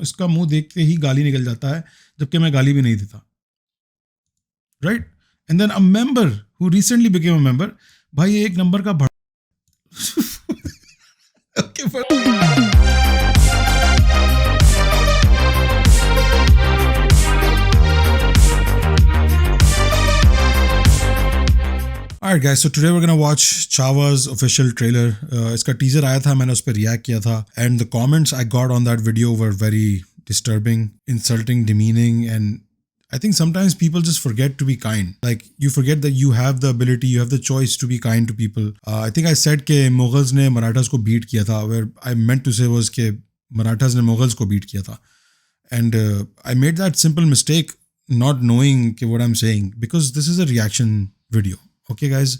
इसका मुंह देख के ही गाली निकल जाता है, जबकि मैं गाली भी नहीं देता, right? And then a member who recently became a member, भाई ये एक नंबर का okay, Alright guys, so today we're gonna watch Chava's official trailer. इसका teaser आया था, मैंने उस पर react किया था, and the comments I got on that video were very disturbing, insulting, demeaning, and I think sometimes people just forget to be kind. Like you forget that you have the ability, you have the choice to be kind to people. I think I said कि Mughals ने Marathas को beat किया था. Where I meant to say was कि Marathas ने Mughals को beat किया था. And I made that simple mistake not knowing what I'm saying, because this is a reaction video. Okay guys,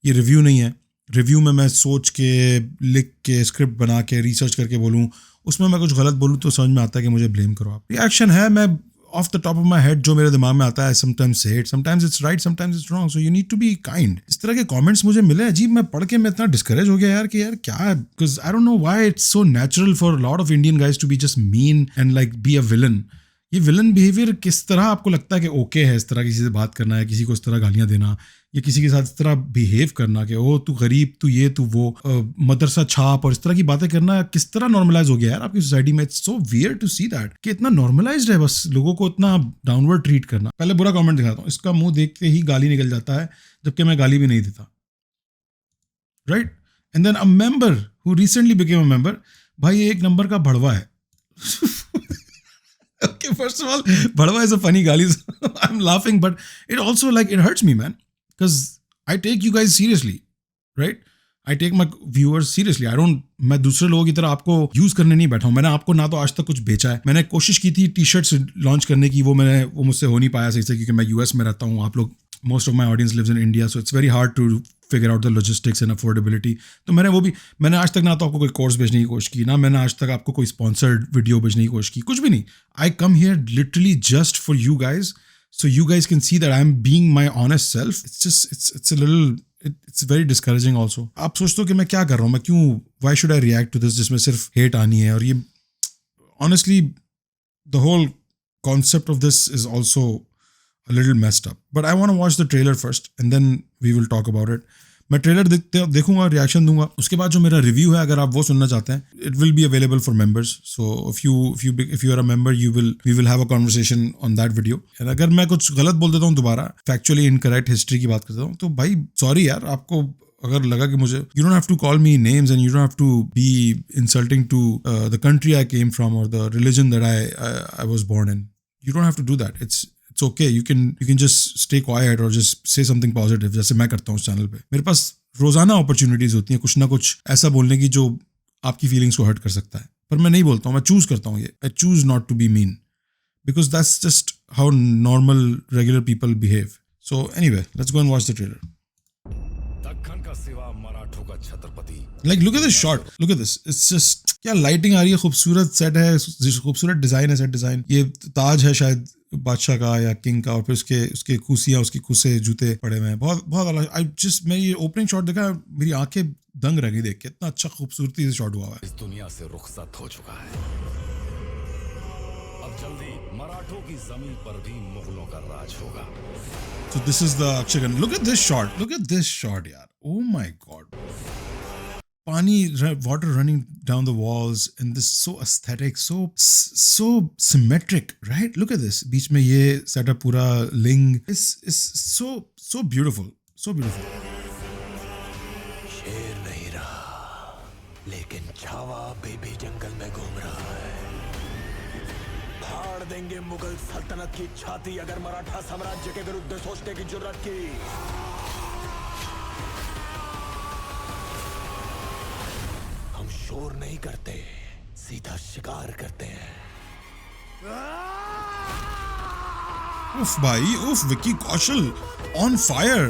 ये रिव्यू नहीं है. रिव्यू में मैं सोच के, लिख के, स्क्रिप्ट बना के, रिसर्च करके बोलूँ, उसमें मैं कुछ गलत बोलूँ तो समझ में आता है कि मुझे ब्लेम करो आप. रिएक्शन है, मैं off the top of my head जो मेरे दिमाग में आता है, sometimes say it, sometimes it's right, sometimes it's wrong, so you need to be kind. इस तरह के कमेंट्स मुझे मिले, अजीब, मैं पढ़ के मैं इतना डिस्करेज हो गया यार कि यार क्या, because I don't know why it's so natural for lot of Indian guys to be just mean and like be a villain. ये विलन बिहेवियर किस तरह आपको लगता है कि ओके है इस तरह किसी से बात करना है, किसी को इस तरह गालियां देना, या किसी के साथ इस तरह बिहेव करना कि ओ तू गरीब, तू ये, तू वो, मदरसा छाप और इस तरह की बातें करना किस तरह नॉर्मलाइज हो गया यार आपकी सोसाइटी में. It's so weird to see that कि इतना नॉर्मलाइज्ड है बस लोगों को इतना डाउनवर्ड ट्रीट करना. पहले बुरा कमेंट दिखाता हूँ, इसका मुंह देख के ही गाली निकल जाता है, जबकि मैं गाली भी नहीं देता, right? And then a member who recently became a member, भाई ये एक नंबर का भड़वा है. Okay, first of all, Bhadwa is a funny gali. I'm laughing, but it also like it hurts me, man, because I take you guys seriously, right? I take my viewers seriously. I don't, मैं दूसरे लोगों की तरह आपको use करने नहीं बैठा हूँ. मैंने आपको ना तो आज तक कुछ बेचा है. मैंने कोशिश की थी टी शर्ट्स लॉन्च करने की, वो मुझसे हो नहीं पाया सही से, क्योंकि मैं यूएस में रहता हूँ. आप लोग, most of my audience lives in India, so it's very hard to figure out the logistics and affordability. तो मैंने आज तक ना तो आपको कोई कोर्स भेजने की कोशिश की, ना मैंने आज तक आपको कोई स्पॉन्सर्ड वीडियो भेजने की कोशिश की, कुछ भी नहीं. I come here literally just for you guys, so you guys can see that I'm being my honest self. It's just it's a little, it's very discouraging also. आप सोचते हो कि मैं क्या कर रहा हूँ, मैं क्यों, why should I react to this जिसमें सिर्फ hate आनी है. और ये honestly the whole concept of this is also a little messed up. But I want to watch the trailer first and then we will talk about it. मैं trailer देखूंगा, reaction दूंगा, उसके बाद जो मेरा रिव्यू है अगर आप वो सुनना चाहते हैं, it will be available for members. So if you are a member, we will have a conversation on that video. And अगर मैं कुछ गलत बोल देता हूँ, दोबारा फैक्चुअली इनकरेक्ट हिस्ट्री की बात करता हूँ, तो भाई सॉरी यार. आपको अगर लगा कि मुझे, you don't have to call me names and you don't have to be insulting to the country I came from और the religion that I was born in. You don't have to do that. It's okay. You can just stay quiet or just say something positive, जैसे मैं करता हूँ इस channel पे. मेरे पास रोजाना opportunities होती हैं कुछ ना कुछ ऐसा बोलने की जो आपकी फीलिंग्स को हर्ट कर सकता है, पर मैं नहीं बोलता हूँ. मैं चूज करता हूँ ये. I choose not to be mean because that's just how normal regular people behave. So anyway, let's go and watch the trailer. Like look at this shot. Look at this. It's just क्या lighting आ रही है, खूबसूरत set है, खूबसूरत design है, set design. ये ताज है शायद बादशाह का या किंग का, और फिर उसके कुसियाँ, उसकी कुसे, जूते पड़े हुए हैं. बहुत अलग. मैं ये ओपनिंग शॉट देखा, मेरी आंखें दंग रह गई देख के. इतना अच्छा खूबसूरती से शॉट हुआ है. इस दुनिया से रुखसत हो चुका है. अब जल्दी मराठों की जमीन पर भी मुगलों का राज होगा. So this is the Akshay Khanna. Look at this shot. Look at this shot, yaar. Oh my god. Pani, water running down the walls, and this so aesthetic, so symmetric, right? Look at this. बीच में ये setup पूरा ling is so beautiful, so beautiful. शेर नहीं रहा, लेकिन Chhaava baby जंगल में घूम रहा है. फाड़ देंगे मुगल सल्तनत की छाती अगर मराठा साम्राज्य के विरुद्ध सोचने की जुर्रत की. हम शोर नहीं करते, सीधा शिकार करते हैं. उफ भाई, उफ, विक्की कौशल ऑन फायर.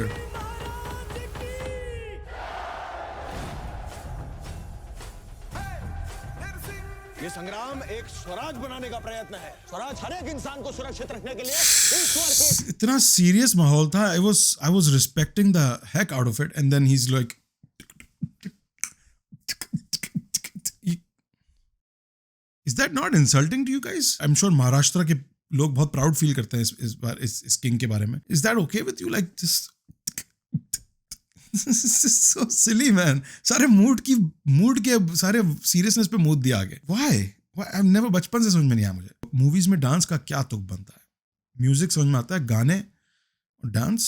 ये संग्राम एक स्वराज बनाने का प्रयत्न है. स्वराज हर एक इंसान को सुरक्षित रखने के लिए ईश्वर के. इतना सीरियस माहौल था. I was respecting the heck out of it, and then he's like, Is that not insulting to you guys? I'm sure Maharashtra के लोग बहुत प्राउड फील करते हैं इस किंग के बारे में. Is that okay with you? Like this This is so silly, man. सारे मूड के सारे सीरियसनेस पे मूड दिया आगे. Why? I've never बचपन से समझ में नहीं आया मुझे. मूवीज में डांस का क्या तुक बनता है? म्यूजिक समझ में आता है, गाने और डांस.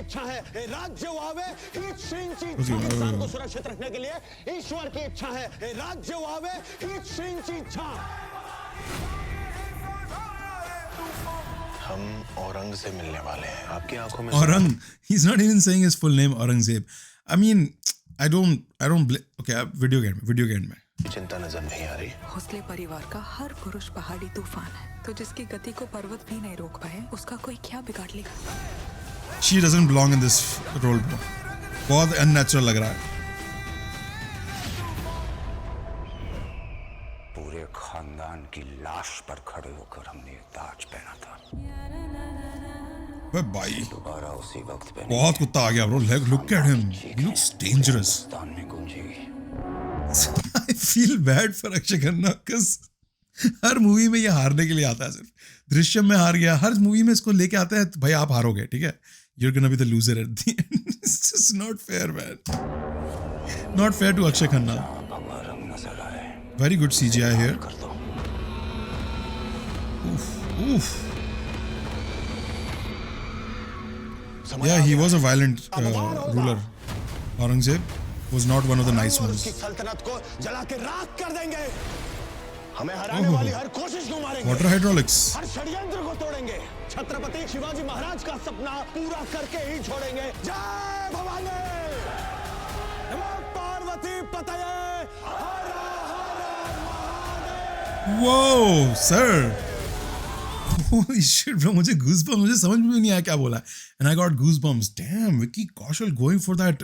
इच्छा है राज्य वावे इंसान को सुरक्षित रखने के लिए ईश्वर की इच्छा है राज्य वावे इच्छा. हम औरंग से मिलने वाले हैं. आपकी आंखों में Orang. He's not even saying his full name, Aurangzeb. I mean, I don't okay, video game में चिंता नजर नहीं आ रही. भोसले परिवार का हर पुरुष पहाड़ी तूफान है, तो जिसकी गति को पर्वत भी नहीं रोक पाए, उसका कोई क्या बिगाड़ लेगा. She doesn't belong in this role, bro. बहुत unnatural लग रहा है. पूरे खानदान की लाश पर खड़े होकर हमने ये ताज पहना था. भाई दोबारा उसी वक्त पे बहुत कुत्ता आ गया, bro. Look at him. He looks dangerous. Hindustan में गूंजेगी. I feel bad for Akshay Khanna because her movie में ये हारने के लिए आता है. सिर्फ दृश्यम में हार गया, हर मूवी में इसको लेके आता है. तो भाई आप हारोगे, ठीक है. You're gonna be the loser at the end. It's just not fair, man. Not fair to Akshay Khanna. भगवा रंग नजर आए. Very good CGI here. कर दो. Oof. Yeah, he was a violent ruler. Aurangzeb was not one of the nice ones. उसकी सल्तनत को जला के राख कर देंगे. हमें हराने वाली हर कोशिश को मारेंगे. Water hydraulics. हर षड्यंत्र को तोड़ेंगे. छत्रपति शिवाजी महाराज का सपना पूरा करके ही छोड़ेंगे. जय भवानी. नमो पार्वती पतये. हर हर Mahadev. Whoa, sir. Holy shit, bro. मुझे goosebumps. मुझे समझ में नहीं आया क्या बोला. And I got goosebumps. Damn, Vicky Kaushal going for that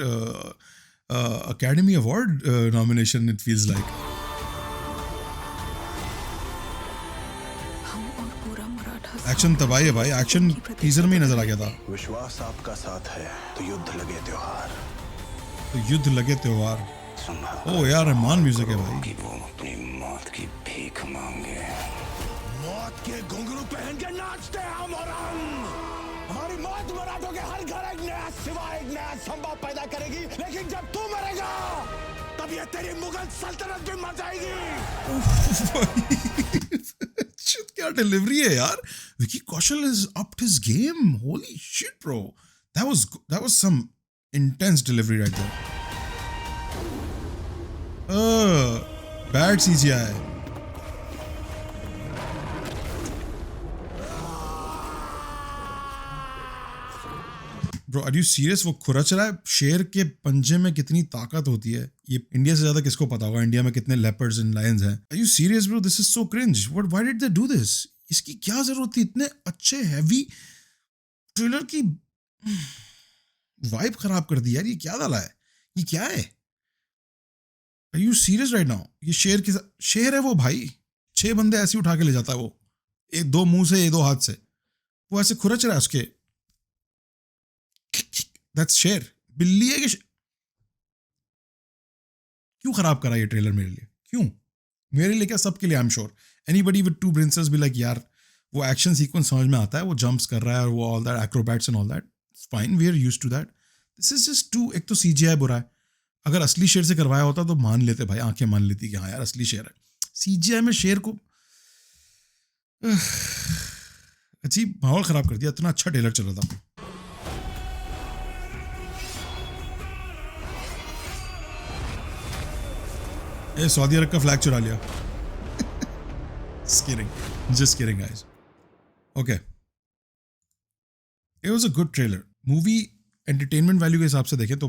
Academy Award nomination. It feels like. हम और पूरा मराठा एक्शन तबाही है भाई. एक्शन टीजर में ही नजर आ गया था. विश्वास आपका साथ है तो युद्ध लगे त्योहार. तो युद्ध लगे त्योहार. सुना ओ यार, रहमान म्यूजिक है भाई. कि वो अपनी मौत की भीख मांगे. मौत के घुंघरू पहन के नाचते हैं हम और हम. हमारी मौत मराठों के हर घर एक नया सिवा, एक नया संभव पैदा करेगी. लेकिन जब तू मरेगा तब ये तेरी मुगल सल्तनत भी मर जाएगी. Shit, क्या डिलीवरी है यार. Vicky Kaushal is upped his game. Holy shit, bro. That was some intense delivery right there. Bad CGI. Bro, are you serious? वो खुरच रहा है. शेर के पंजे में कितनी ताकत होती है, ये इंडिया से ज्यादा किसको पता होगा. इंडिया में कितने लेपर्ड्स एंड लायंस हैं. Are you serious, bro? This is so cringe. Why did they do this? इसकी क्या जरूरत थी. इतने अच्छे हैवी ट्रेलर की वाइब खराब कर दी यार. ये क्या डाला है, ये क्या है. Are you serious right now? ये शेर है वो भाई. 6 बंदे ऐसे उठा के ले जाता है वो. 2 मुंह से 2 हाथ से. वो ऐसे खुरच रहा है उसके. That's शेर. बिल्ली है कि क्यों खराब करा ये ट्रेलर मेरे लिए. क्यों मेरे लिए क्या, सबके लिए. I am sure anybody with 2 brain cells be like, यार वो एक्शन सीक्वेंस समझ में आता है, वो जंप्स कर रहा है और वो all that acrobats and all that. It's fine, we are used to that. This is just to. एक तो CGI बुरा है. अगर असली शेर से करवाया होता तो मान लेते भाई, आंखें मान लेती कि हाँ यार असली शेर है. CGI में शेर को अजीब माहौल खराब कर दिया. इतना अच्छा ट्रेलर चल रहा था. ए, सऊदी अरब का फ्लैग चुरा लिया. Just kidding guys. Okay, it was a good trailer. Movie entertainment value के हिसाब से देखें तो